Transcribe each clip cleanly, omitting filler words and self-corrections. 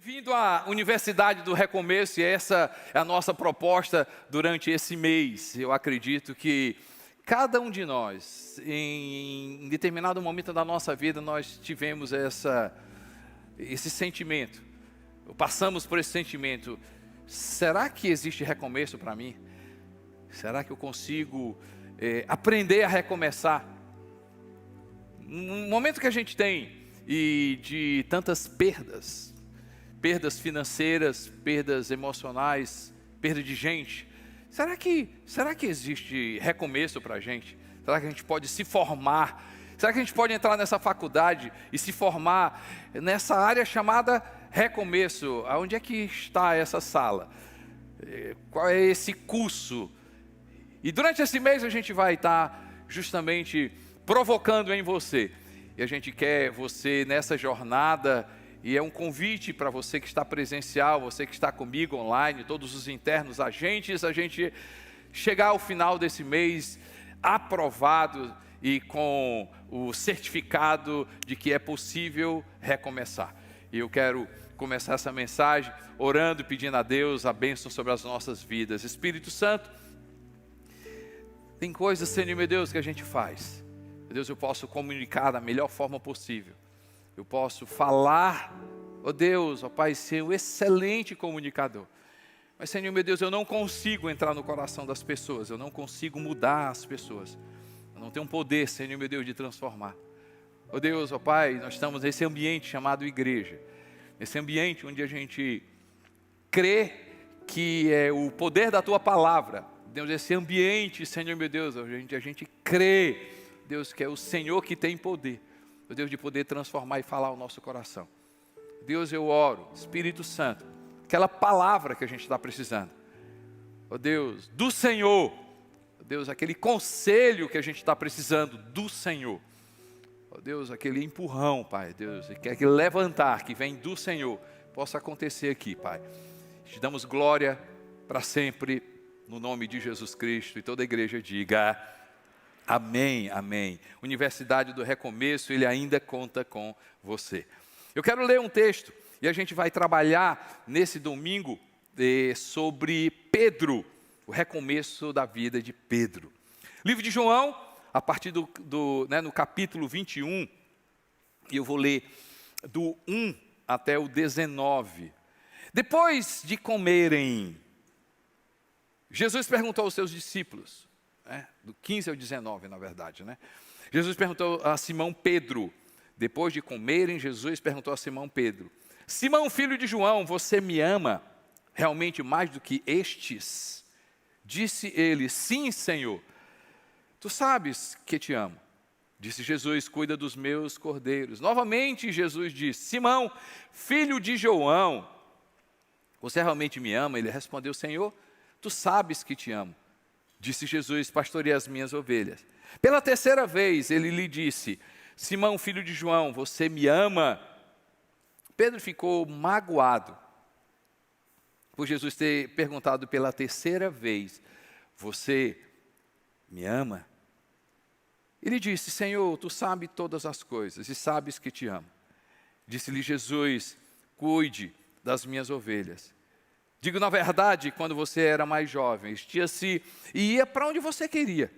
Bem-vindo à Universidade do Recomeço, e essa é a nossa proposta durante esse mês. Eu acredito que cada um de nós, em determinado momento da nossa vida, nós tivemos esse sentimento, passamos por esse sentimento: será que existe recomeço para mim? Será que eu consigo aprender a recomeçar? No momento que a gente tem e de tantas perdas financeiras, perdas emocionais, perda de gente, será que existe recomeço para a gente? Será que a gente pode se formar? Será que a gente pode entrar nessa faculdade e se formar nessa área chamada recomeço? Aonde é que está essa sala? Qual é esse curso? E durante esse mês a gente vai estar justamente provocando em você. E a gente quer você nessa jornada, e é um convite para você que está presencial, você que está comigo online, todos os internos agentes, a gente chegar ao final desse mês aprovado e com o certificado de que é possível recomeçar. E eu quero começar essa mensagem orando e pedindo a Deus a bênção sobre as nossas vidas. Espírito Santo, tem coisas, Senhor meu Deus, que a gente faz. Meu Deus, eu posso comunicar da melhor forma possível. Eu posso falar, ó Deus, ó Pai, ser um excelente comunicador. Mas, Senhor meu Deus, eu não consigo entrar no coração das pessoas. Eu não consigo mudar as pessoas. Eu não tenho um poder, Senhor meu Deus, de transformar. Ó Deus, ó Pai, nós estamos nesse ambiente chamado igreja. Nesse ambiente onde a gente crê que é o poder da Tua palavra. Deus, esse ambiente, Senhor meu Deus, onde a gente crê, Deus, que é o Senhor que tem poder. O Deus de poder transformar e falar o nosso coração. Deus, eu oro, Espírito Santo, aquela palavra que a gente está precisando. Ó Deus, do Senhor. Ó Deus, aquele conselho que a gente está precisando do Senhor. Ó Deus, aquele empurrão, Pai, Deus, que aquele levantar que vem do Senhor, possa acontecer aqui, Pai. Te damos glória para sempre, no nome de Jesus Cristo, e toda a igreja diga amém, amém. Universidade do Recomeço, ele ainda conta com você. Eu quero ler um texto, e a gente vai trabalhar nesse domingo sobre Pedro, o recomeço da vida de Pedro. Livro de João, a partir no capítulo 21, e eu vou ler do 1 até o 19. Depois de comerem, Jesus perguntou aos seus discípulos, do 15 ao 19, na verdade, Jesus perguntou a Simão Pedro, depois de comerem, Jesus perguntou a Simão Pedro: Simão, filho de João, você me ama realmente mais do que estes? Disse ele: sim, Senhor, tu sabes que te amo. Disse Jesus: cuida dos meus cordeiros. Novamente Jesus disse: Simão, filho de João, você realmente me ama? Ele respondeu: Senhor, tu sabes que te amo. Disse Jesus: pastoreia as minhas ovelhas. Pela terceira vez ele lhe disse: Simão, filho de João, você me ama? Pedro ficou magoado por Jesus ter perguntado pela terceira vez: você me ama? Ele disse: Senhor, tu sabes todas as coisas e sabes que te amo. Disse-lhe Jesus: cuide das minhas ovelhas. Digo, na verdade, quando você era mais jovem, vestia-se e ia para onde você queria.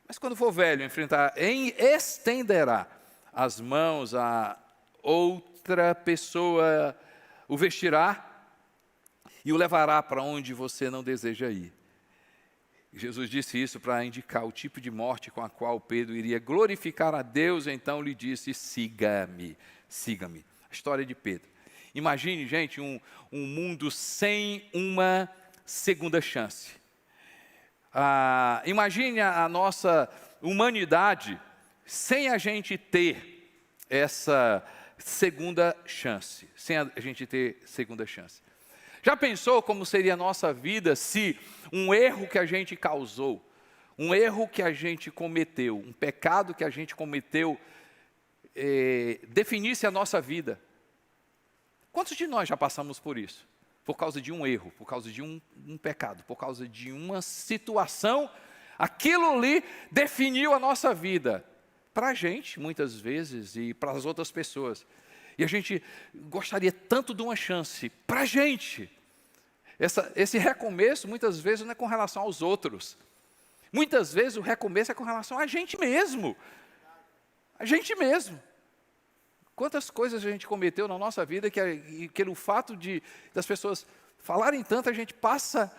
Mas quando for velho, estenderá as mãos a outra pessoa, o vestirá e o levará para onde você não deseja ir. Jesus disse isso para indicar o tipo de morte com a qual Pedro iria glorificar a Deus. Então lhe disse: siga-me, siga-me. A história de Pedro. Imagine, gente, um mundo sem uma segunda chance. Imagine a nossa humanidade sem a gente ter essa segunda chance. Sem a gente ter segunda chance. Já pensou como seria a nossa vida se um erro que a gente causou, um erro que a gente cometeu, um pecado que a gente cometeu, definisse a nossa vida? Quantos de nós já passamos por isso? Por causa de um erro, por causa de um pecado, por causa de uma situação, aquilo ali definiu a nossa vida. Para a gente, muitas vezes, e para as outras pessoas. E a gente gostaria tanto de uma chance para a gente. Esse recomeço, muitas vezes, não é com relação aos outros. Muitas vezes o recomeço é com relação a gente mesmo. A gente mesmo. Quantas coisas a gente cometeu na nossa vida que pelo fato das pessoas falarem tanto, a gente passa...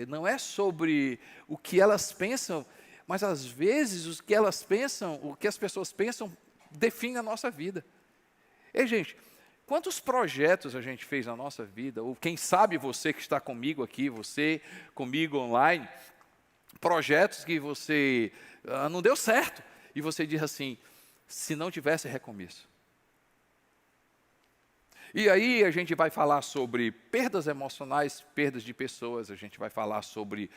Não é sobre o que elas pensam, mas às vezes o que elas pensam, o que as pessoas pensam, define a nossa vida. E, gente, quantos projetos a gente fez na nossa vida, ou quem sabe você que está comigo aqui, você comigo online, projetos que você não deu certo, e você diz assim, se não tivesse recomeço. E aí a gente vai falar sobre perdas emocionais, perdas de pessoas, a gente vai falar sobre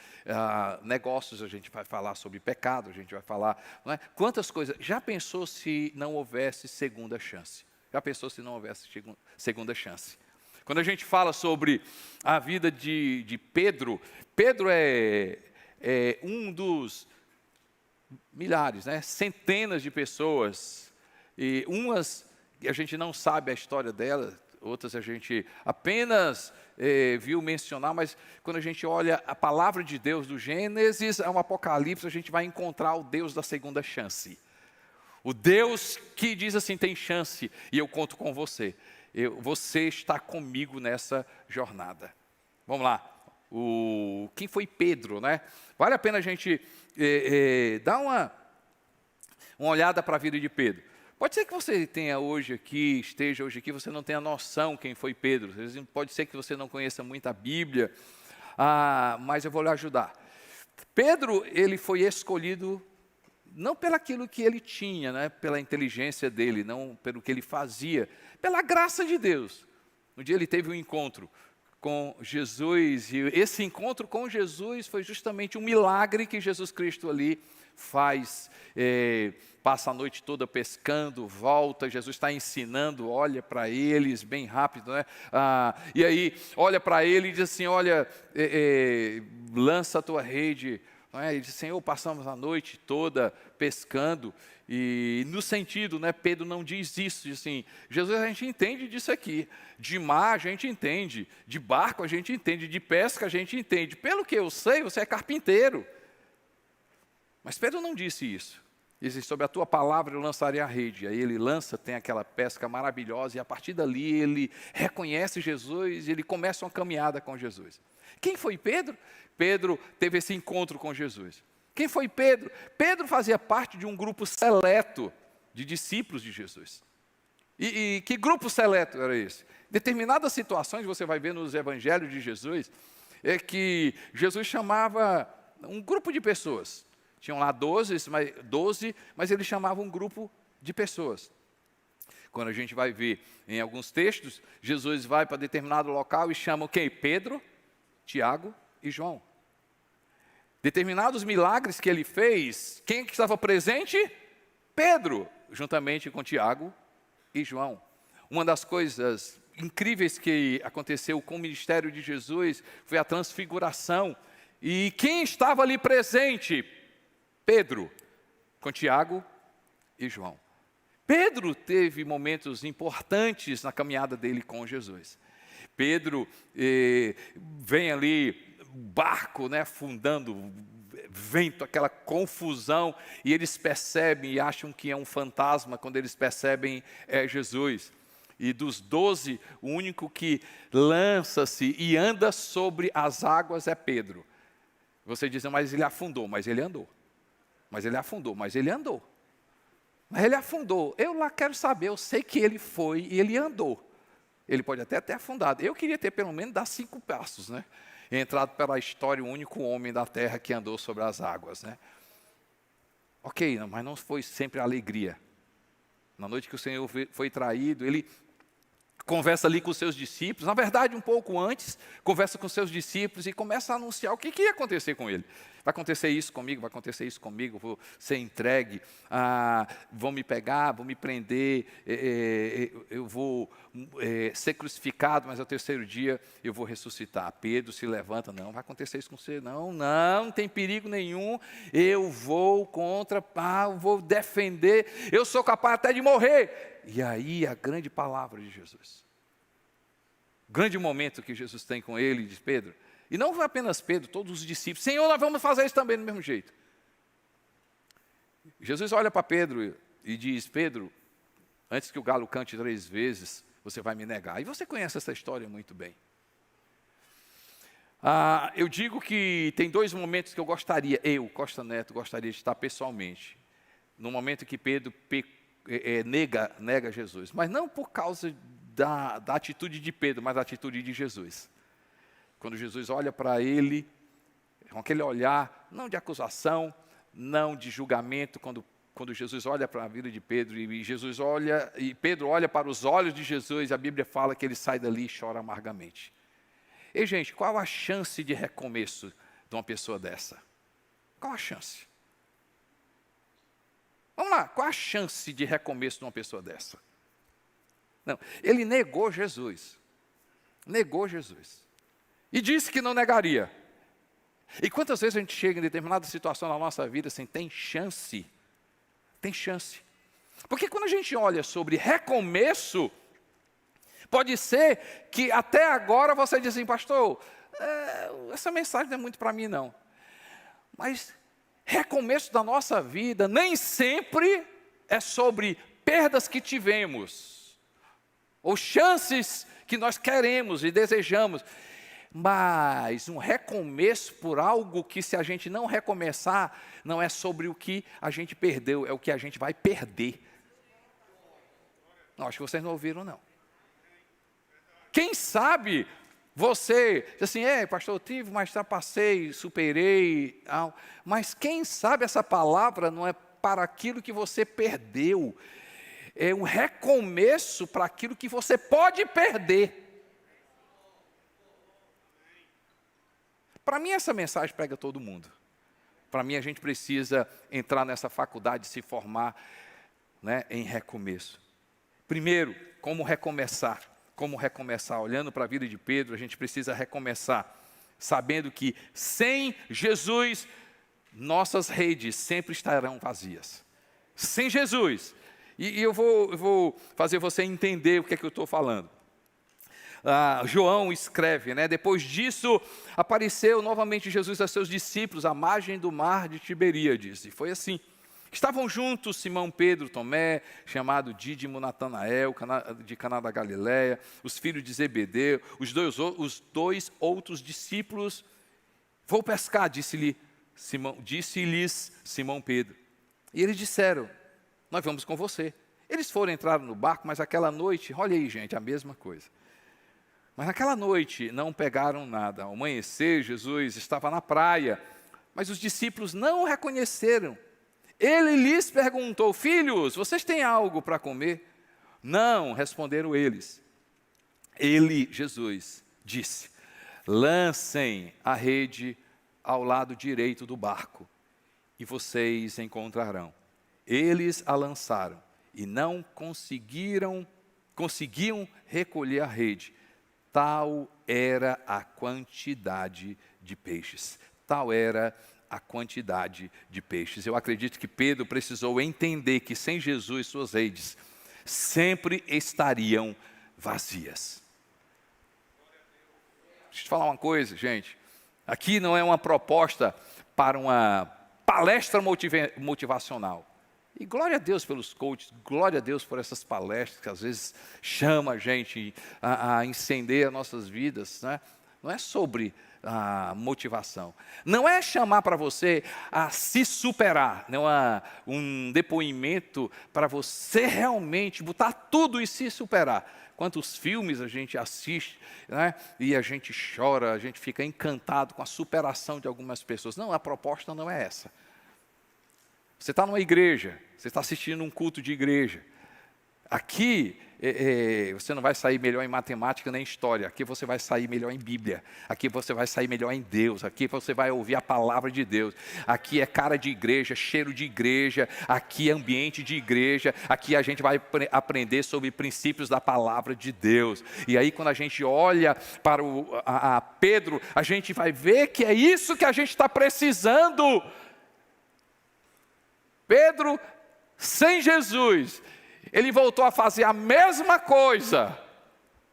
negócios, a gente vai falar sobre pecado, a gente vai falar... Não é? Quantas coisas... Já pensou se não houvesse segunda chance? Já pensou se não houvesse segunda chance? Quando a gente fala sobre a vida de Pedro, Pedro é um dos milhares, né? Centenas de pessoas, e umas a gente não sabe a história delas, outras a gente apenas viu mencionar, mas quando a gente olha a palavra de Deus do Gênesis ao Apocalipse, a gente vai encontrar o Deus da segunda chance. O Deus que diz assim, tem chance, e eu conto com você. Você está comigo nessa jornada. Vamos lá. Quem foi Pedro, né? Vale a pena a gente dar uma olhada para a vida de Pedro. Pode ser que você esteja hoje aqui, você não tenha noção quem foi Pedro. Pode ser que você não conheça muito a Bíblia, mas eu vou lhe ajudar. Pedro, ele foi escolhido não pelo aquilo que ele tinha, né, pela inteligência dele, não pelo que ele fazia, pela graça de Deus. Um dia ele teve um encontro com Jesus, e esse encontro com Jesus foi justamente um milagre que Jesus Cristo ali faz, passa a noite toda pescando, volta, Jesus está ensinando, olha para eles bem rápido, né? E aí olha para ele e diz assim, olha, lança a tua rede, não é? Ele diz, Senhor, passamos a noite toda pescando, e no sentido, né, Pedro não diz isso, diz assim, Jesus, a gente entende disso aqui, de mar a gente entende, de barco a gente entende, de pesca a gente entende, pelo que eu sei, você é carpinteiro. Mas Pedro não disse isso. Ele disse, sobre a tua palavra eu lançarei a rede. Aí ele lança, tem aquela pesca maravilhosa, e a partir dali ele reconhece Jesus, e ele começa uma caminhada com Jesus. Quem foi Pedro? Pedro teve esse encontro com Jesus. Quem foi Pedro? Pedro fazia parte de um grupo seleto de discípulos de Jesus. E que grupo seleto era esse? Determinadas situações, você vai ver nos evangelhos de Jesus, é que Jesus chamava um grupo de pessoas. Tinham lá 12, mas ele chamava um grupo de pessoas. Quando a gente vai ver em alguns textos, Jesus vai para determinado local e chama quem? Pedro, Tiago e João. Determinados milagres que ele fez, quem que estava presente? Pedro, juntamente com Tiago e João. Uma das coisas incríveis que aconteceu com o ministério de Jesus foi a transfiguração. E quem estava ali presente? Pedro, com Tiago e João. Pedro teve momentos importantes na caminhada dele com Jesus. Pedro vem ali, barco, né, afundando, vento, aquela confusão, e eles percebem e acham que é um fantasma, quando eles percebem é Jesus. E dos 12, o único que lança-se e anda sobre as águas é Pedro. Você diz, mas ele afundou, mas ele andou. Mas ele afundou, mas ele andou. Mas ele afundou. Eu lá quero saber, eu sei que ele foi e ele andou. Ele pode até ter afundado. Eu queria ter pelo menos dado 5 passos, né? Entrado pela história, o único homem da terra que andou sobre as águas, né? Ok, mas não foi sempre alegria. Na noite que o Senhor foi traído, ele conversa ali com os seus discípulos, na verdade um pouco antes, conversa com os seus discípulos e começa a anunciar o que ia acontecer com ele. Vai acontecer isso comigo, vai acontecer isso comigo, vou ser entregue, vão me pegar, vão me prender, eu vou ser crucificado, mas ao terceiro dia eu vou ressuscitar. Pedro se levanta, não vai acontecer isso com você, não tem perigo nenhum, eu vou eu vou defender, eu sou capaz até de morrer. E aí a grande palavra de Jesus. O grande momento que Jesus tem com ele, de Pedro. E não foi apenas Pedro, todos os discípulos. Senhor, nós vamos fazer isso também do mesmo jeito. Jesus olha para Pedro e diz, Pedro, antes que o galo cante 3 vezes, você vai me negar. E você conhece essa história muito bem. Eu digo que tem 2 momentos que eu, Costa Neto, gostaria de estar pessoalmente. No momento que Pedro nega Jesus. Mas não por causa da atitude de Pedro, mas da atitude de Jesus. Quando Jesus olha para ele, com aquele olhar, não de acusação, não de julgamento, quando Jesus olha para a vida de Pedro, e Pedro olha para os olhos de Jesus, a Bíblia fala que ele sai dali e chora amargamente. E, gente, qual a chance de recomeço de uma pessoa dessa? Qual a chance? Vamos lá, qual a chance de recomeço de uma pessoa dessa? Não, ele negou Jesus. Negou Jesus. E disse que não negaria. E quantas vezes a gente chega em determinada situação na nossa vida assim, tem chance? Tem chance. Porque quando a gente olha sobre recomeço, pode ser que até agora você diz assim, pastor, essa mensagem não é muito para mim não. Mas recomeço da nossa vida nem sempre é sobre perdas que tivemos, ou chances que nós queremos e desejamos. Mas um recomeço por algo que, se a gente não recomeçar, não é sobre o que a gente perdeu, é o que a gente vai perder. Não, acho que vocês não ouviram, não. Quem sabe você, assim, pastor, eu tive, mas passei, superei. Mas quem sabe essa palavra não é para aquilo que você perdeu, é um recomeço para aquilo que você pode perder. Para mim, essa mensagem pega todo mundo. Para mim, a gente precisa entrar nessa faculdade, se formar, né, em recomeço. Primeiro, como recomeçar? Como recomeçar? Olhando para a vida de Pedro, a gente precisa recomeçar, sabendo que sem Jesus, nossas redes sempre estarão vazias. Sem Jesus. E eu vou fazer você entender o que é que eu estou falando. João escreve, né? Depois disso, apareceu novamente Jesus a seus discípulos à margem do mar de Tiberíades. E foi assim. Estavam juntos Simão Pedro, Tomé, chamado Dídimo, Natanael, de Caná da Galileia, os filhos de Zebedeu, os dois outros discípulos. Vou pescar, disse-lhes Simão Pedro. E eles disseram, nós vamos com você. Eles foram entrar no barco, mas aquela noite, olha aí gente, a mesma coisa. Mas naquela noite não pegaram nada. Ao amanhecer, Jesus estava na praia, mas os discípulos não o reconheceram. Ele lhes perguntou, filhos, vocês têm algo para comer? Não, responderam eles. Ele, Jesus, disse, lancem a rede ao lado direito do barco, e vocês encontrarão. Eles a lançaram, e não conseguiam recolher a rede. Tal era a quantidade de peixes. Tal era a quantidade de peixes. Eu acredito que Pedro precisou entender que sem Jesus suas redes sempre estariam vazias. Deixa eu te falar uma coisa, gente. Aqui não é uma proposta para uma palestra motivacional. E glória a Deus pelos coaches, glória a Deus por essas palestras que às vezes chama a gente a incender as nossas vidas, né? Não é sobre a motivação. Não é chamar para você a se superar, não é um depoimento para você realmente botar tudo e se superar. Quantos filmes a gente assiste, né? E a gente chora, a gente fica encantado com a superação de algumas pessoas. Não, a proposta não é essa. Você está numa igreja, você está assistindo um culto de igreja. Aqui, você não vai sair melhor em matemática nem em história. Aqui você vai sair melhor em Bíblia. Aqui você vai sair melhor em Deus. Aqui você vai ouvir a palavra de Deus. Aqui é cara de igreja, cheiro de igreja. Aqui é ambiente de igreja. Aqui a gente vai aprender sobre princípios da palavra de Deus. E aí quando a gente olha para Pedro, a gente vai ver que é isso que a gente está precisando. Pedro, sem Jesus, Ele voltou a fazer a mesma coisa,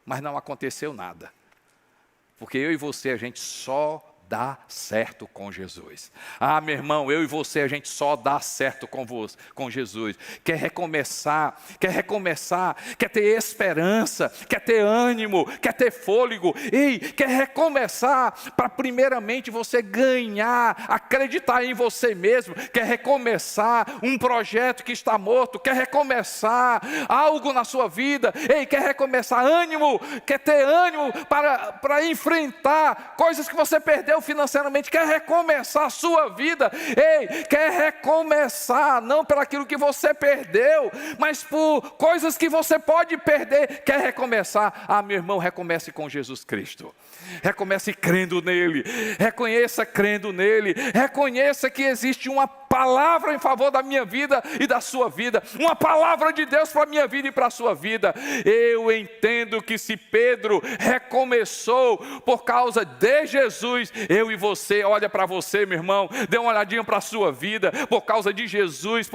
mas não aconteceu nada. Porque eu e você, a gente só dá certo com Jesus. Ah, meu irmão, eu e você, a gente só dá certo com Jesus. Quer recomeçar, quer ter esperança, quer ter ânimo, quer ter fôlego. Ei, quer recomeçar para primeiramente você ganhar, acreditar em você mesmo. Quer recomeçar um projeto que está morto, quer recomeçar algo na sua vida. Ei, quer recomeçar ânimo, quer ter ânimo para enfrentar coisas que você perdeu financeiramente, quer recomeçar a sua vida. Ei, quer recomeçar, não por aquilo que você perdeu, mas por coisas que você pode perder. Quer recomeçar? Ah, meu irmão, recomece com Jesus Cristo. Recomece crendo nele, reconheça crendo nele, reconheça que existe uma palavra em favor da minha vida e da sua vida, uma palavra de Deus para a minha vida e para a sua vida. Eu entendo que se Pedro recomeçou por causa de Jesus, eu e você, olha para você, meu irmão, dê uma olhadinha para a sua vida. Por causa de Jesus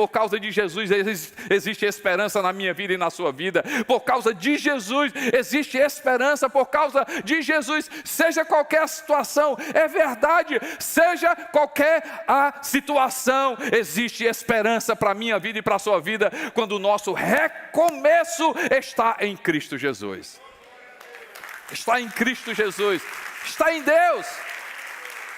existe esperança na minha vida e na sua vida. Por causa de Jesus existe esperança. Por causa de Jesus, seja qualquer a situação, é verdade, seja qualquer a situação, existe esperança para a minha vida e para a sua vida, quando o nosso recomeço está em Cristo Jesus. Está em Cristo Jesus, está em Deus.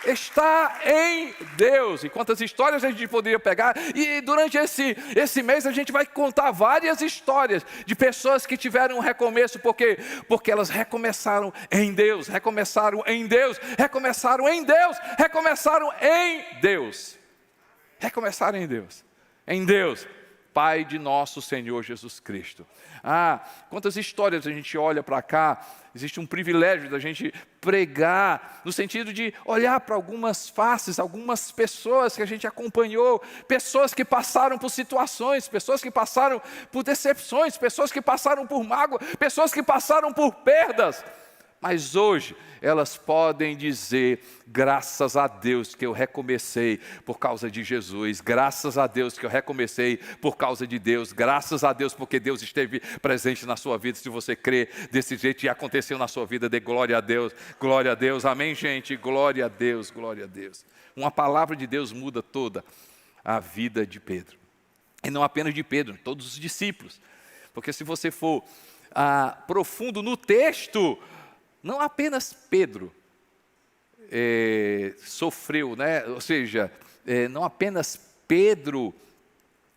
Está em Deus. E quantas histórias a gente poderia pegar. E durante esse mês a gente vai contar várias histórias de pessoas que tiveram um recomeço. Por quê? Porque elas recomeçaram em Deus. Recomeçaram em Deus. Recomeçaram em Deus. Recomeçaram em Deus. Recomeçaram em Deus. Em Deus, Pai de nosso Senhor Jesus Cristo. Ah, quantas histórias a gente olha para cá. Existe um privilégio da gente pregar, no sentido de olhar para algumas faces, algumas pessoas que a gente acompanhou, pessoas que passaram por situações, pessoas que passaram por decepções, pessoas que passaram por mágoa, pessoas que passaram por perdas. Mas hoje elas podem dizer: graças a Deus que eu recomecei por causa de Jesus, graças a Deus que eu recomecei por causa de Deus, graças a Deus porque Deus esteve presente na sua vida. Se você crê desse jeito e aconteceu na sua vida, dê glória a Deus, amém, gente? Glória a Deus, glória a Deus. Uma palavra de Deus muda toda a vida de Pedro, e não apenas de Pedro, todos os discípulos, porque se você for profundo no texto, não apenas Pedro sofreu, né? Ou seja, não apenas Pedro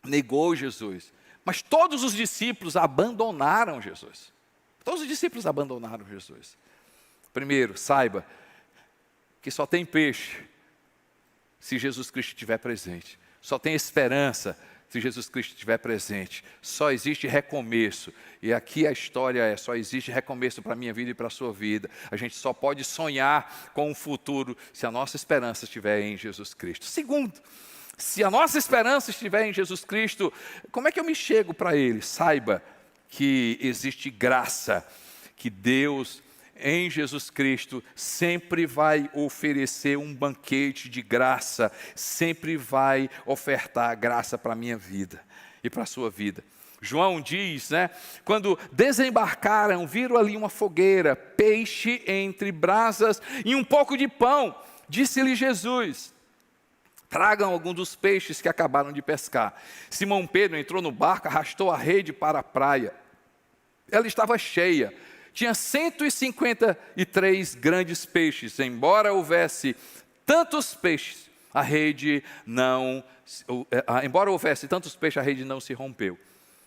negou Jesus, mas todos os discípulos abandonaram Jesus. Todos os discípulos abandonaram Jesus. Primeiro, saiba que só tem peixe se Jesus Cristo estiver presente. Só tem esperança se Jesus Cristo estiver presente. Só existe recomeço. E aqui a história só existe recomeço para a minha vida e para a sua vida. A gente só pode sonhar com um futuro se a nossa esperança estiver em Jesus Cristo. Segundo, se a nossa esperança estiver em Jesus Cristo, como é que eu me chego para Ele? Saiba que existe graça, que Deus em Jesus Cristo sempre vai oferecer um banquete de graça, sempre vai ofertar graça para a minha vida e para a sua vida. João diz, né, quando desembarcaram, viram ali uma fogueira, peixe entre brasas e um pouco de pão. Disse-lhe Jesus: tragam algum dos peixes que acabaram de pescar. Simão Pedro entrou no barco, arrastou a rede para a praia. Ela estava cheia. Tinha 153 grandes peixes. Embora houvesse tantos peixes, a rede não se rompeu.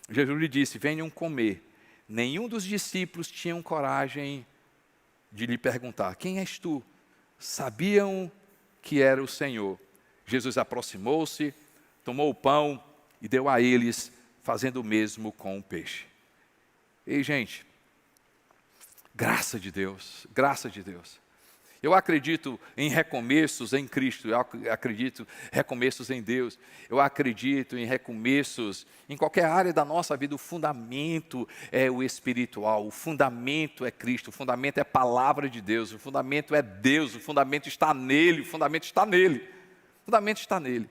Jesus lhe disse: venham comer. Nenhum dos discípulos tinham coragem de lhe perguntar: quem és tu? Sabiam que era o Senhor. Jesus aproximou-se, tomou o pão e deu a eles, fazendo o mesmo com o peixe. Ei, gente, graça de Deus, graça de Deus. Eu acredito em recomeços em Cristo, eu acredito em recomeços em Deus, eu acredito em recomeços em qualquer área da nossa vida. O fundamento é o espiritual, o fundamento é Cristo, o fundamento é a palavra de Deus, o fundamento é Deus, o fundamento está nele, o fundamento está nele, o fundamento está nele.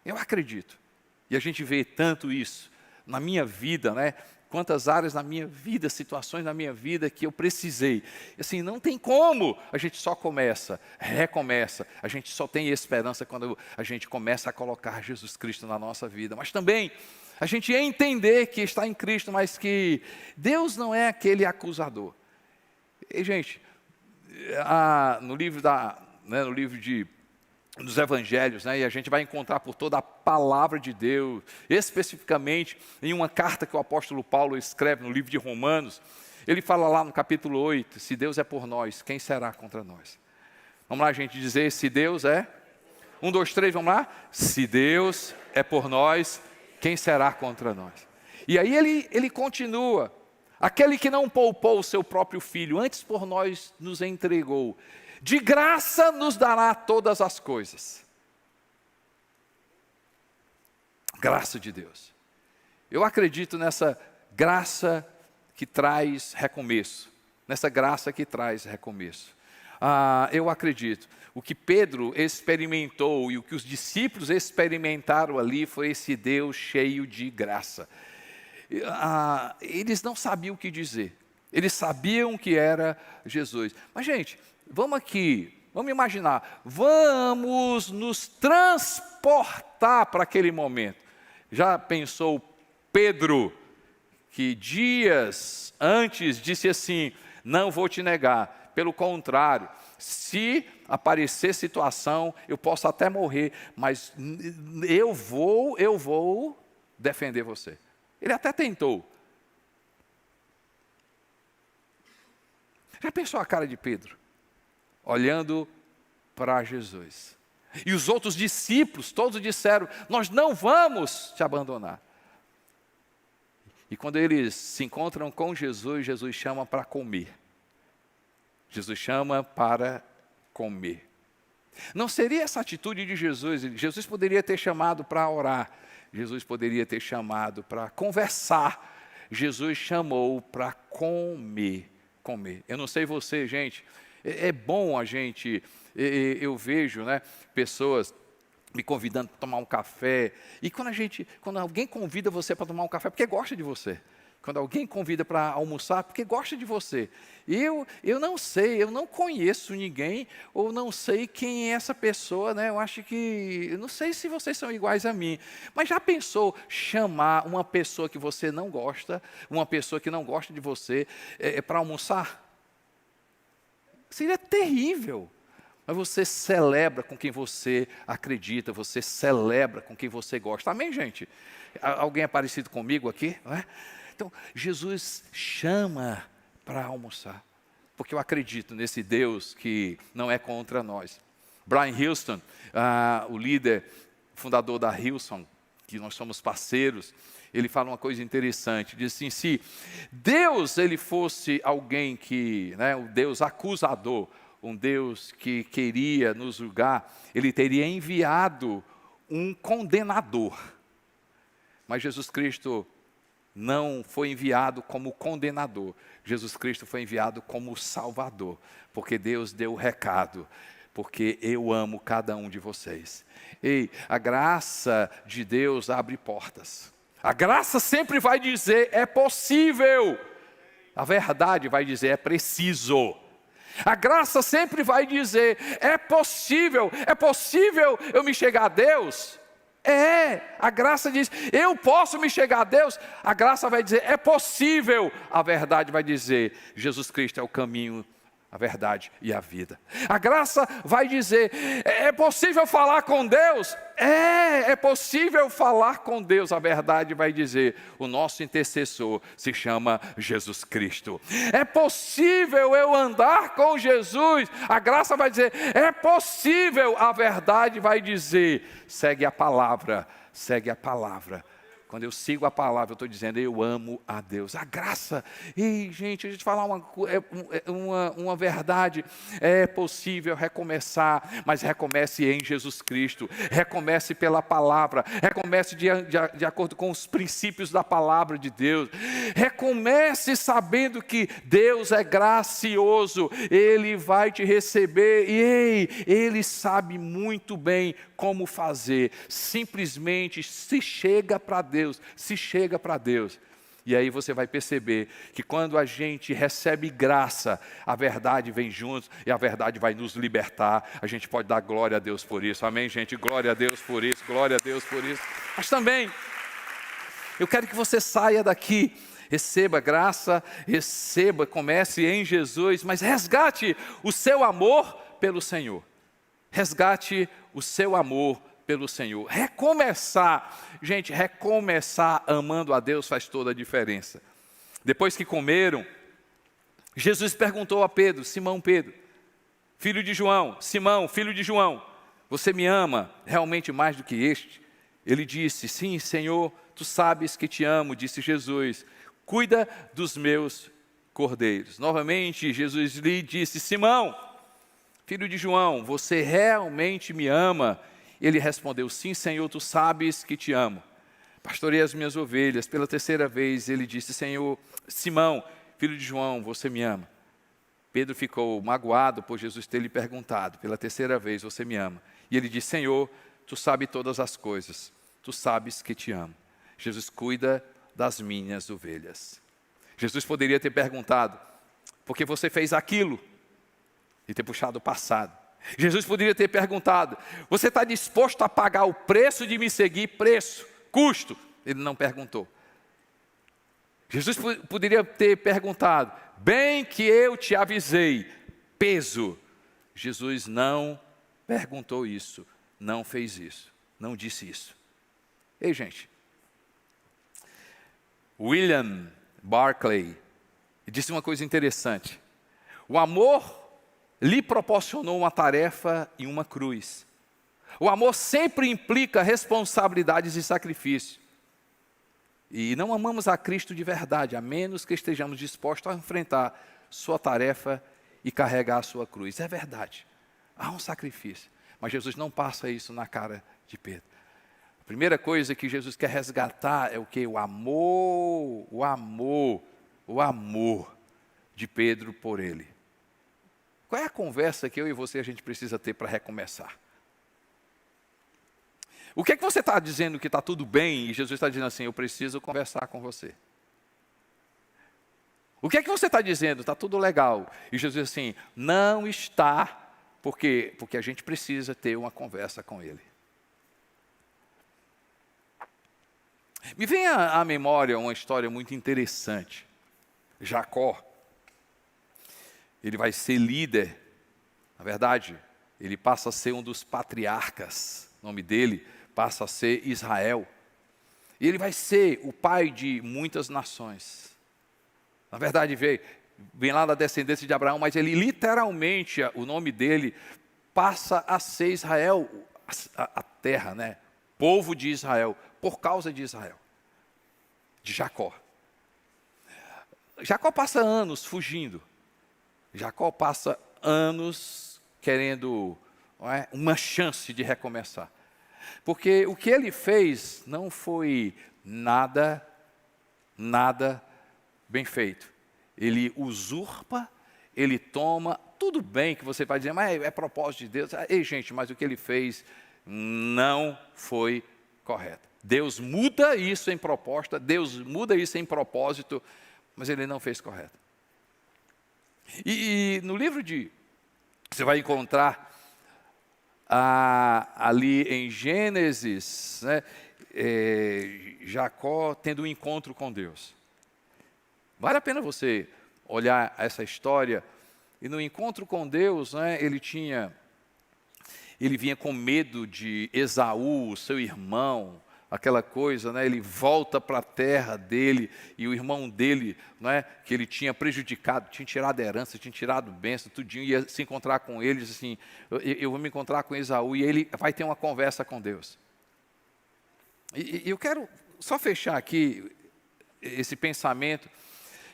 Eu acredito, e a gente vê tanto isso na minha vida, né? Quantas áreas na minha vida, situações na minha vida que eu precisei. Assim, não tem como, a gente só começa, recomeça. A gente só tem esperança quando a gente começa a colocar Jesus Cristo na nossa vida. Mas também, a gente entender que está em Cristo, mas que Deus não é aquele acusador. E, gente, no livro dos evangelhos, né, e a gente vai encontrar por toda a palavra de Deus, especificamente em uma carta que o apóstolo Paulo escreve no livro de Romanos, ele fala lá no capítulo 8, se Deus é por nós, quem será contra nós? Vamos lá, gente, dizer, se Deus é, 1, 2, 3, vamos lá? Se Deus é por nós, quem será contra nós? E aí ele continua, aquele que não poupou o seu próprio filho, antes por nós nos entregou, de graça nos dará todas as coisas. Graça de Deus. Eu acredito nessa graça que traz recomeço. Nessa graça que traz recomeço. Eu acredito. O que Pedro experimentou e o que os discípulos experimentaram ali foi esse Deus cheio de graça. Eles não sabiam o que dizer. Eles sabiam que era Jesus. Mas, gente, vamos imaginar, vamos nos transportar para aquele momento. Já pensou Pedro, que dias antes disse assim, não vou te negar, pelo contrário, se aparecer situação, eu posso até morrer, mas eu vou defender você. Ele até tentou. Já pensou a cara de Pedro? Olhando para Jesus. E os outros discípulos, todos disseram, nós não vamos te abandonar. E quando eles se encontram com Jesus, Jesus chama para comer. Jesus chama para comer. Não seria essa atitude de Jesus? Jesus poderia ter chamado para orar. Jesus poderia ter chamado para conversar. Jesus chamou para comer. Eu não sei você, gente. É bom a gente, eu vejo, né, pessoas me convidando para tomar um café, e quando alguém convida você para tomar um café, porque gosta de você, quando alguém convida para almoçar, porque gosta de você, eu não sei, eu não conheço ninguém, ou não sei quem é essa pessoa, né, eu não sei se vocês são iguais a mim, mas já pensou chamar uma pessoa que você não gosta, uma pessoa que não gosta de você, para almoçar? Seria terrível, mas você celebra com quem você acredita, você celebra com quem você gosta. Amém, gente? Alguém é parecido comigo aqui? Não é? Então, Jesus chama para almoçar, porque eu acredito nesse Deus que não é contra nós. Brian Houston, o líder, fundador da Hillsong, que nós somos parceiros, ele fala uma coisa interessante, diz assim, se Deus ele fosse alguém que, né, o Deus acusador, um Deus que queria nos julgar, ele teria enviado um condenador. Mas Jesus Cristo não foi enviado como condenador, Jesus Cristo foi enviado como Salvador, porque Deus deu o recado, porque eu amo cada um de vocês. E a graça de Deus abre portas. A graça sempre vai dizer, é possível. A verdade vai dizer, é preciso. A graça sempre vai dizer, é possível eu me chegar a Deus? A graça diz, eu posso me chegar a Deus? A graça vai dizer, é possível. A verdade vai dizer, Jesus Cristo é o caminho, a verdade e a vida. A graça vai dizer, é possível falar com Deus? É possível falar com Deus. A verdade vai dizer, o nosso intercessor se chama Jesus Cristo. É possível eu andar com Jesus? A graça vai dizer, é possível. A verdade vai dizer, segue a palavra, segue a palavra. Quando eu sigo a palavra, eu estou dizendo, eu amo a Deus. A graça. E, gente, a gente falar uma verdade. É possível recomeçar, mas recomece em Jesus Cristo. Recomece pela palavra. Recomece de acordo com os princípios da palavra de Deus. Recomece sabendo que Deus é gracioso. Ele vai te receber. E Ele sabe muito bem como fazer, simplesmente se chega para Deus, E aí você vai perceber que quando a gente recebe graça, a verdade vem junto e a verdade vai nos libertar. A gente pode dar glória a Deus por isso, amém, gente? Glória a Deus por isso, glória a Deus por isso. Mas também, eu quero que você saia daqui, receba graça, comece em Jesus, mas resgate o seu amor pelo Senhor. Resgate o seu amor pelo Senhor. Recomeçar, gente, recomeçar amando a Deus faz toda a diferença. Depois que comeram, Jesus perguntou a Pedro, Simão Pedro, filho de João, Simão, filho de João, você me ama realmente mais do que este? Ele disse, sim, Senhor, tu sabes que te amo, disse Jesus, cuida dos meus cordeiros. Novamente, Jesus lhe disse, Simão, filho de João, você realmente me ama? Ele respondeu, sim, Senhor, tu sabes que te amo. Pastorei as minhas ovelhas. Pela terceira vez, ele disse, Senhor, Simão, filho de João, você me ama? Pedro ficou magoado por Jesus ter lhe perguntado, pela terceira vez, você me ama? E ele disse, Senhor, tu sabes todas as coisas, tu sabes que te amo. Jesus cuida das minhas ovelhas. Jesus poderia ter perguntado, por que você fez aquilo? E ter puxado o passado. Jesus poderia ter perguntado, você está disposto a pagar o preço de me seguir? Preço, custo. Ele não perguntou. Jesus poderia ter perguntado, bem que eu te avisei, peso. Jesus não perguntou isso, não fez isso, não disse isso. Ei, gente, William Barclay disse uma coisa interessante. O amor lhe proporcionou uma tarefa e uma cruz. O amor sempre implica responsabilidades e sacrifício. E não amamos a Cristo de verdade, a menos que estejamos dispostos a enfrentar sua tarefa e carregar a sua cruz. É verdade, há um sacrifício. Mas Jesus não passa isso na cara de Pedro. A primeira coisa que Jesus quer resgatar é o quê? O amor de Pedro por ele. Qual é a conversa que eu e você a gente precisa ter para recomeçar? O que é que você está dizendo que está tudo bem e Jesus está dizendo assim, eu preciso conversar com você? O que é que você está dizendo? Está tudo legal. E Jesus diz assim, não está, porque a gente precisa ter uma conversa com ele. Me vem à memória uma história muito interessante. Jacó. Ele vai ser líder, na verdade, ele passa a ser um dos patriarcas, o nome dele passa a ser Israel. E ele vai ser o pai de muitas nações. Na verdade, vem lá da descendência de Abraão, mas ele literalmente, o nome dele passa a ser Israel, a terra, né? Povo de Israel, por causa de Israel, de Jacó. Jacó passa anos fugindo. Jacó passa anos querendo uma chance de recomeçar. Porque o que ele fez não foi nada bem feito. Ele usurpa, ele toma, tudo bem que você vai dizer, mas é propósito de Deus. Ei, gente, mas o que ele fez não foi correto. Deus muda isso em proposta, Deus muda isso em propósito, mas ele não fez correto. E no livro você vai encontrar ali em Gênesis, né, Jacó tendo um encontro com Deus. Vale a pena você olhar essa história. E no encontro com Deus, né, ele vinha com medo de Esaú, seu irmão, aquela coisa, né, ele volta para a terra dele, e o irmão dele, né, que ele tinha prejudicado, tinha tirado a herança, tinha tirado bênção, tudinho, ia se encontrar com ele, diz assim, eu vou me encontrar com Esaú, e ele vai ter uma conversa com Deus. E eu quero só fechar aqui esse pensamento.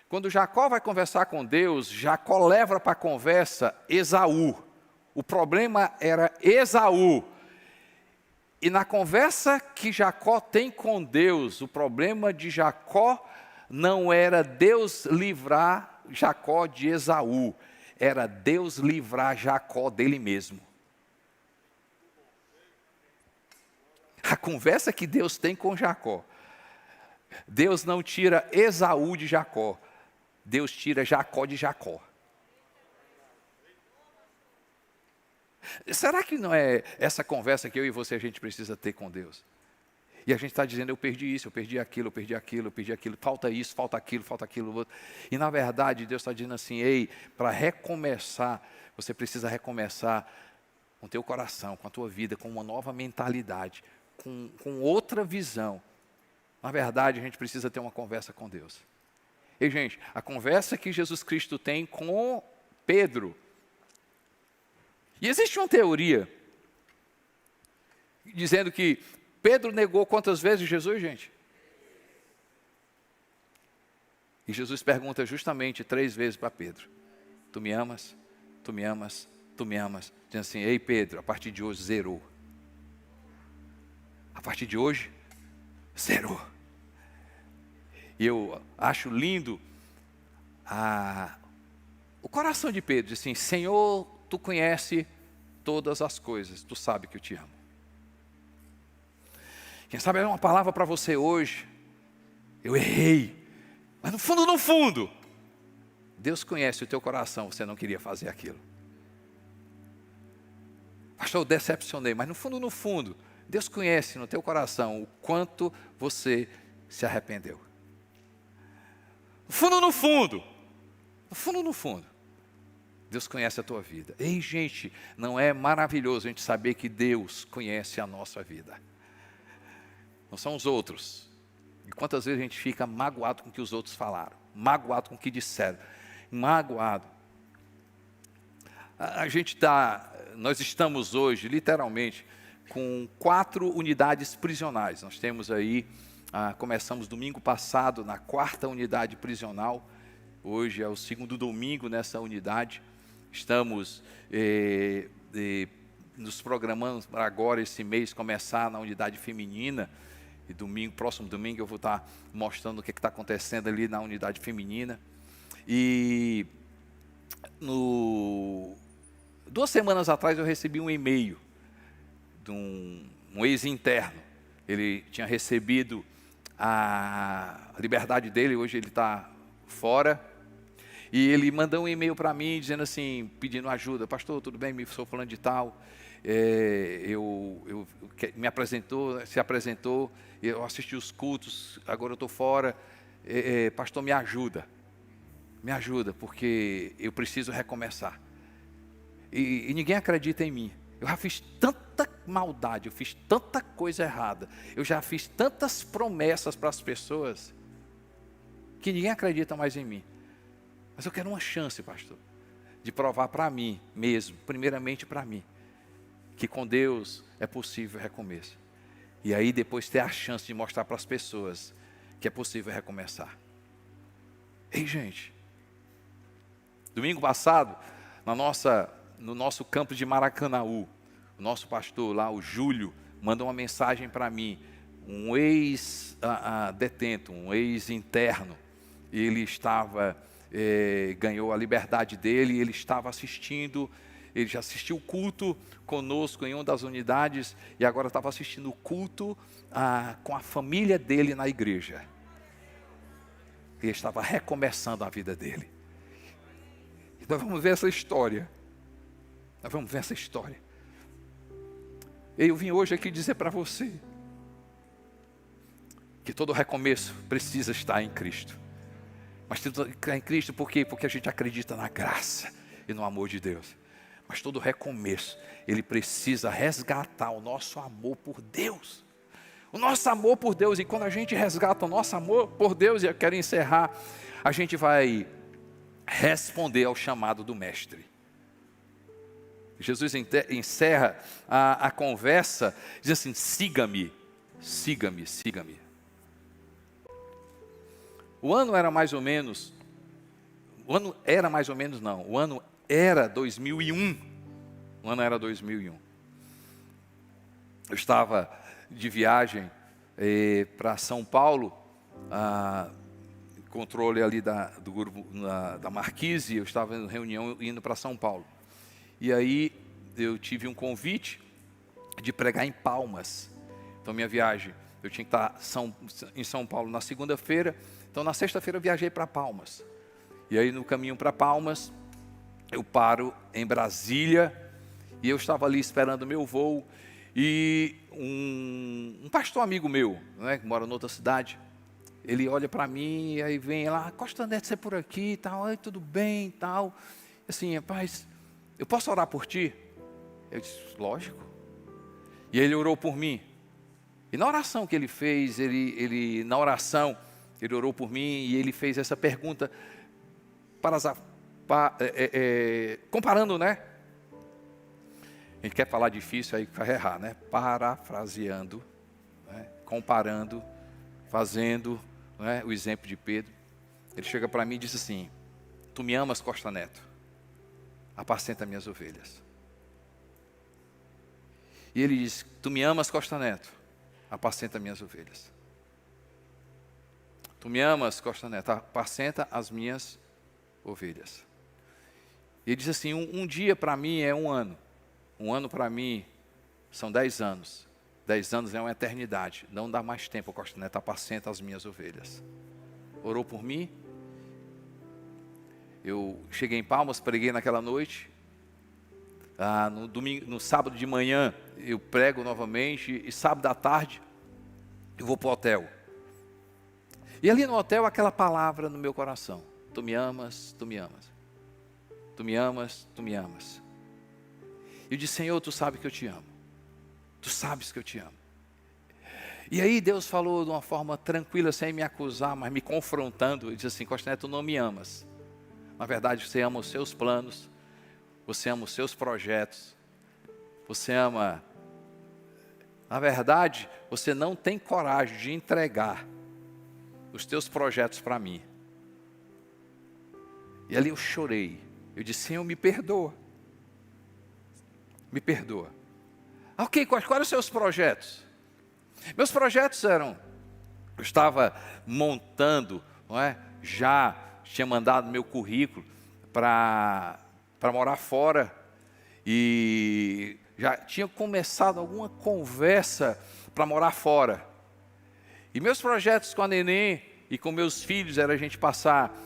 Quando Jacó vai conversar com Deus, Jacó leva para a conversa Esaú. O problema era Esaú. E na conversa que Jacó tem com Deus, o problema de Jacó não era Deus livrar Jacó de Esaú, era Deus livrar Jacó dele mesmo. A conversa que Deus tem com Jacó. Deus não tira Esaú de Jacó. Deus tira Jacó de Jacó. Será que não é essa conversa que eu e você a gente precisa ter com Deus? E a gente está dizendo, eu perdi isso, eu perdi aquilo, eu perdi aquilo, eu perdi aquilo, falta isso, falta aquilo outro. E na verdade Deus está dizendo assim, ei, para recomeçar, você precisa recomeçar com o teu coração, com a tua vida, com uma nova mentalidade, com outra visão. Na verdade a gente precisa ter uma conversa com Deus. E gente, a conversa que Jesus Cristo tem com Pedro. E existe uma teoria dizendo que Pedro negou quantas vezes Jesus, gente? E Jesus pergunta justamente 3 vezes para Pedro: tu me amas? Tu me amas? Tu me amas? Diz assim, ei Pedro, a partir de hoje zerou. A partir de hoje, zerou. E eu acho lindo o coração de Pedro, diz assim, Senhor, tu conhece todas as coisas, tu sabe que eu te amo. Quem sabe é uma palavra para você hoje. Eu errei, mas no fundo, Deus conhece o teu coração, você não queria fazer aquilo. Pastor, eu decepcionei, mas no fundo, Deus conhece no teu coração o quanto você se arrependeu. No fundo, Deus conhece a tua vida. Ei, gente, não é maravilhoso a gente saber que Deus conhece a nossa vida? Não são os outros. E quantas vezes a gente fica magoado com o que os outros falaram, magoado com o que disseram, magoado. Nós estamos hoje, literalmente, com 4 unidades prisionais. Nós temos aí, começamos domingo passado na 4ª unidade prisional. Hoje é o 2º domingo nessa unidade. Estamos nos programando para agora, esse mês, começar na unidade feminina. E próximo domingo eu vou estar mostrando o que está acontecendo ali na unidade feminina. E 2 semanas atrás eu recebi um e-mail de um ex-interno. Ele tinha recebido a liberdade dele, hoje ele está fora. E ele mandou um e-mail para mim, dizendo assim, pedindo ajuda. Pastor, tudo bem? Sou fulano de tal. Se apresentou, eu assisti os cultos, agora eu estou fora. Pastor, me ajuda, porque eu preciso recomeçar. E ninguém acredita em mim. Eu já fiz tanta maldade, eu fiz tanta coisa errada, eu já fiz tantas promessas para as pessoas, que ninguém acredita mais em mim. Mas eu quero uma chance, pastor, de provar para mim mesmo, primeiramente para mim, que com Deus é possível recomeço. E aí depois ter a chance de mostrar para as pessoas que é possível recomeçar. Ei, gente, domingo passado, no nosso campo de Maracanaú, o nosso pastor lá, o Júlio, mandou uma mensagem para mim, um ex-detento, um ex-interno. Ele ganhou a liberdade dele, ele estava assistindo. Ele já assistiu o culto conosco em uma das unidades e agora estava assistindo o culto com a família dele na igreja. Ele estava recomeçando a vida dele. E nós vamos ver essa história. Eu vim hoje aqui dizer para você que todo recomeço precisa estar em Cristo. Mas tem que estar em Cristo por quê? Porque a gente acredita na graça e no amor de Deus. Mas todo recomeço, ele precisa resgatar o nosso amor por Deus. O nosso amor por Deus. E quando a gente resgata o nosso amor por Deus, e eu quero encerrar, a gente vai responder ao chamado do Mestre. Jesus encerra a conversa, diz assim, siga-me, siga-me, siga-me. O ano era 2001. O ano era 2001. Eu estava de viagem para São Paulo, controle ali do grupo da Marquise. Eu estava em reunião indo para São Paulo. E aí eu tive um convite de pregar em Palmas. Então minha viagem, eu tinha que estar em São Paulo na segunda-feira. Então na sexta-feira eu viajei para Palmas. E aí no caminho para Palmas, eu paro em Brasília. E eu estava ali esperando o meu voo. E um pastor amigo meu, né, que mora em outra cidade, ele olha para mim e aí vem lá, Costa Neto, você é por aqui e tal, ai, tudo bem e tal. Assim, rapaz, eu posso orar por ti? Eu disse, lógico. E ele orou por mim. E na oração que ele fez, ele orou por mim e ele fez essa pergunta, comparando, né? A gente quer falar difícil, aí vai errar, né? Parafraseando, né? Comparando, fazendo, né? O exemplo de Pedro. Ele chega para mim e diz assim, tu me amas, Costa Neto? Apacenta minhas ovelhas. E ele diz, tu me amas, Costa Neto? Apacenta minhas ovelhas. Tu me amas, Costa Neto? Apacenta as minhas ovelhas. E ele diz assim, um dia para mim é um ano. Um ano para mim são 10 anos. 10 anos é uma eternidade. Não dá mais tempo, Costa Neto, apacenta as minhas ovelhas. Orou por mim. Eu cheguei em Palmas, preguei naquela noite. No sábado de manhã eu prego novamente. E sábado à tarde eu vou para o hotel. E ali no hotel aquela palavra no meu coração. Tu me amas, tu me amas. Tu me amas, tu me amas. Eu disse, Senhor, tu sabes que eu te amo. Tu sabes que eu te amo. E aí Deus falou de uma forma tranquila, sem me acusar, mas me confrontando. Ele disse assim, Costa Neto, tu não me amas. Na verdade, você ama os seus planos. Você ama os seus projetos. Você ama... Na verdade, você não tem coragem de entregar os teus projetos para mim. E ali eu chorei. Eu disse, Senhor, me perdoa. Me perdoa. Ok, quais eram os seus projetos? Meus projetos eram, eu estava montando, não é? Já tinha mandado meu currículo para morar fora. E já tinha começado alguma conversa para morar fora. E meus projetos com a neném e com meus filhos era a gente passar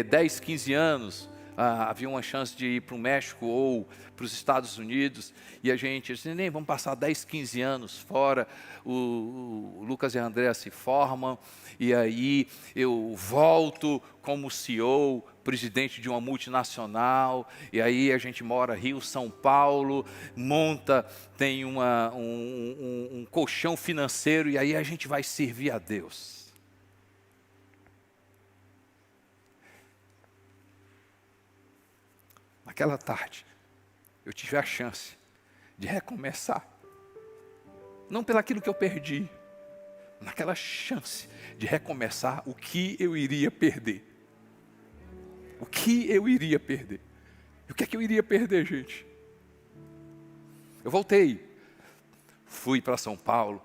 10, 15 anos. Havia uma chance de ir para o México ou para os Estados Unidos, e a gente disse, nem vamos passar 10, 15 anos fora, o Lucas e a Andréa se formam, e aí eu volto como CEO, presidente de uma multinacional, e aí a gente mora Rio, São Paulo, monta, tem um colchão financeiro, e aí a gente vai servir a Deus. Naquela tarde, eu tive a chance de recomeçar. Não pelaquilo que eu perdi, naquela chance de recomeçar o que eu iria perder. O que eu iria perder. E o que é que eu iria perder, gente? Eu voltei, fui para São Paulo.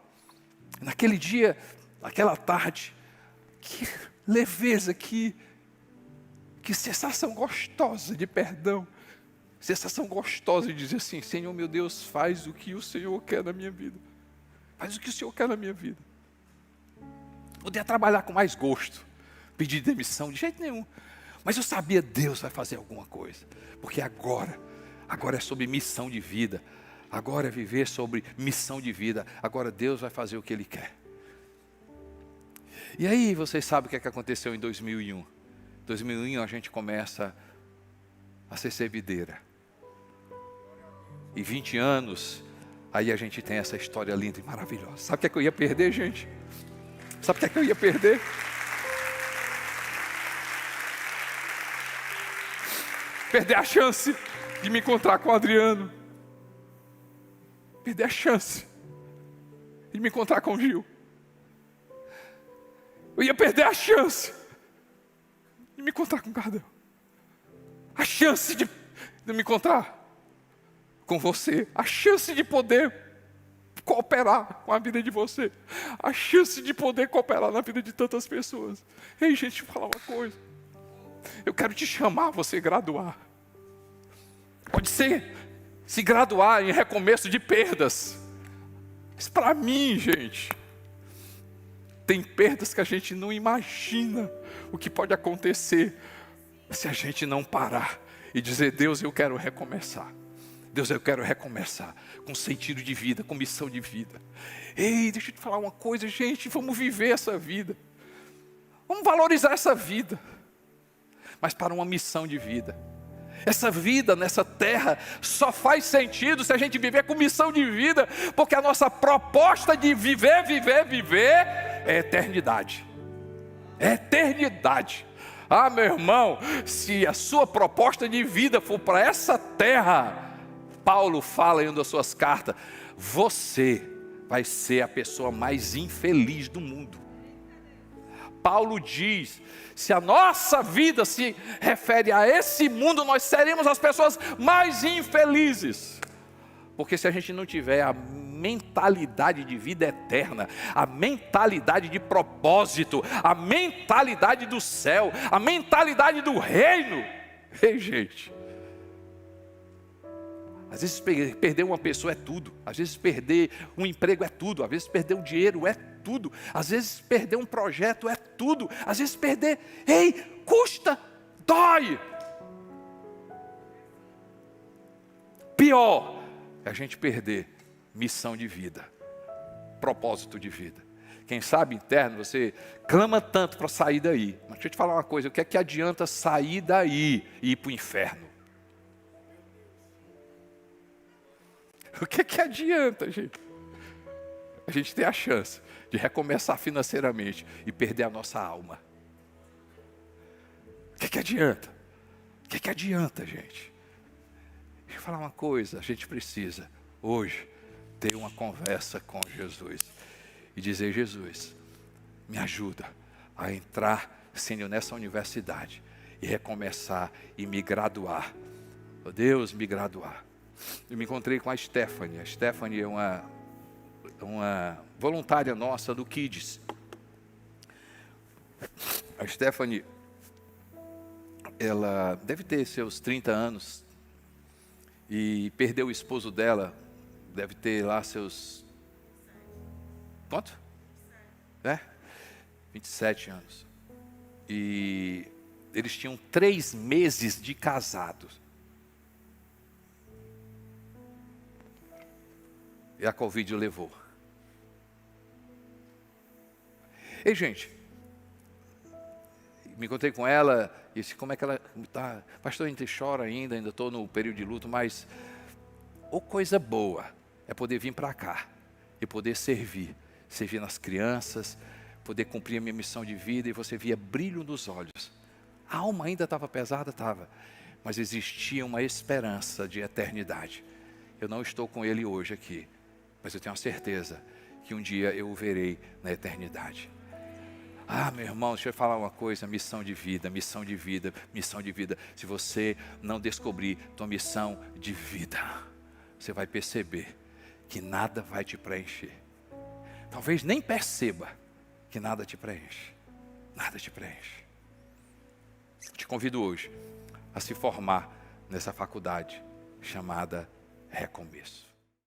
Naquele dia, naquela tarde, que leveza, que sensação gostosa de perdão. Sensação gostosa de dizer assim, Senhor meu Deus, faz o que o Senhor quer na minha vida. Faz o que o Senhor quer na minha vida. Podia trabalhar com mais gosto. Pedir demissão, de jeito nenhum. Mas eu sabia, Deus vai fazer alguma coisa. Porque agora é sobre missão de vida. Agora é viver sobre missão de vida. Agora Deus vai fazer o que Ele quer. E aí vocês sabem o que aconteceu em 2001. Em 2001 a gente começa a ser servideira. E 20 anos, aí a gente tem essa história linda e maravilhosa. Sabe o que é que eu ia perder, gente? Sabe o que é que eu ia perder? Perder a chance de me encontrar com o Adriano. Perder a chance de me encontrar com o Gil. Eu ia perder a chance de me encontrar com o Cardel. A chance de me encontrar com você. A chance de poder cooperar com a vida de você. A chance de poder cooperar na vida de tantas pessoas. Ei, gente, vou falar uma coisa. Eu quero te chamar a você graduar. Pode ser se graduar em recomeço de perdas. Mas para mim, gente, tem perdas que a gente não imagina o que pode acontecer se a gente não parar e dizer: Deus, eu quero recomeçar. Deus, eu quero recomeçar com sentido de vida, com missão de vida. Ei, deixa eu te falar uma coisa, gente, vamos viver essa vida. Vamos valorizar essa vida, mas para uma missão de vida. Essa vida nessa terra só faz sentido se a gente viver com missão de vida, porque a nossa proposta de viver é eternidade. É eternidade. Ah, meu irmão, se a sua proposta de vida for para essa terra, Paulo fala em uma das suas cartas, você vai ser a pessoa mais infeliz do mundo. Paulo diz, se a nossa vida se refere a esse mundo, nós seremos as pessoas mais infelizes. Porque se a gente não tiver a mentalidade de vida eterna, a mentalidade de propósito, a mentalidade do céu, a mentalidade do reino, ei, gente, às vezes perder uma pessoa é tudo, às vezes perder um emprego é tudo, às vezes perder um dinheiro é tudo, às vezes perder um projeto é tudo, às vezes perder, ei, custa, dói. Pior é a gente perder missão de vida, propósito de vida. Quem sabe interno, você clama tanto para sair daí, mas deixa eu te falar uma coisa, o que é que adianta sair daí e ir para o inferno? O que é que adianta, gente? A gente tem a chance de recomeçar financeiramente e perder a nossa alma. O que é que adianta? O que é que adianta, gente? Deixa eu falar uma coisa, a gente precisa, hoje, ter uma conversa com Jesus e dizer: Jesus, me ajuda a entrar, Senhor, nessa universidade e recomeçar e me graduar. Oh, Deus, me graduar. Eu me encontrei com a Stephanie. A Stephanie é uma voluntária nossa do Kids. A Stephanie, ela deve ter seus 30 anos e perdeu o esposo dela, deve ter lá seus... Quanto? 27 anos. E eles tinham 3 meses de casados. E a Covid o levou. Ei, gente, me encontrei com ela e disse: como é que ela está? Pastor, a gente chora ainda estou no período de luto, mas coisa boa é poder vir para cá e poder servir nas crianças, poder cumprir a minha missão de vida. E você via brilho nos olhos. A alma ainda estava pesada, estava, mas existia uma esperança de eternidade. Eu não estou com ele hoje aqui, mas eu tenho a certeza que um dia eu o verei na eternidade. Ah, meu irmão, deixa eu falar uma coisa, missão de vida, missão de vida, missão de vida. Se você não descobrir tua missão de vida, você vai perceber que nada vai te preencher. Talvez nem perceba que nada te preenche. Nada te preenche. Te convido hoje a se formar nessa faculdade chamada Recomeço.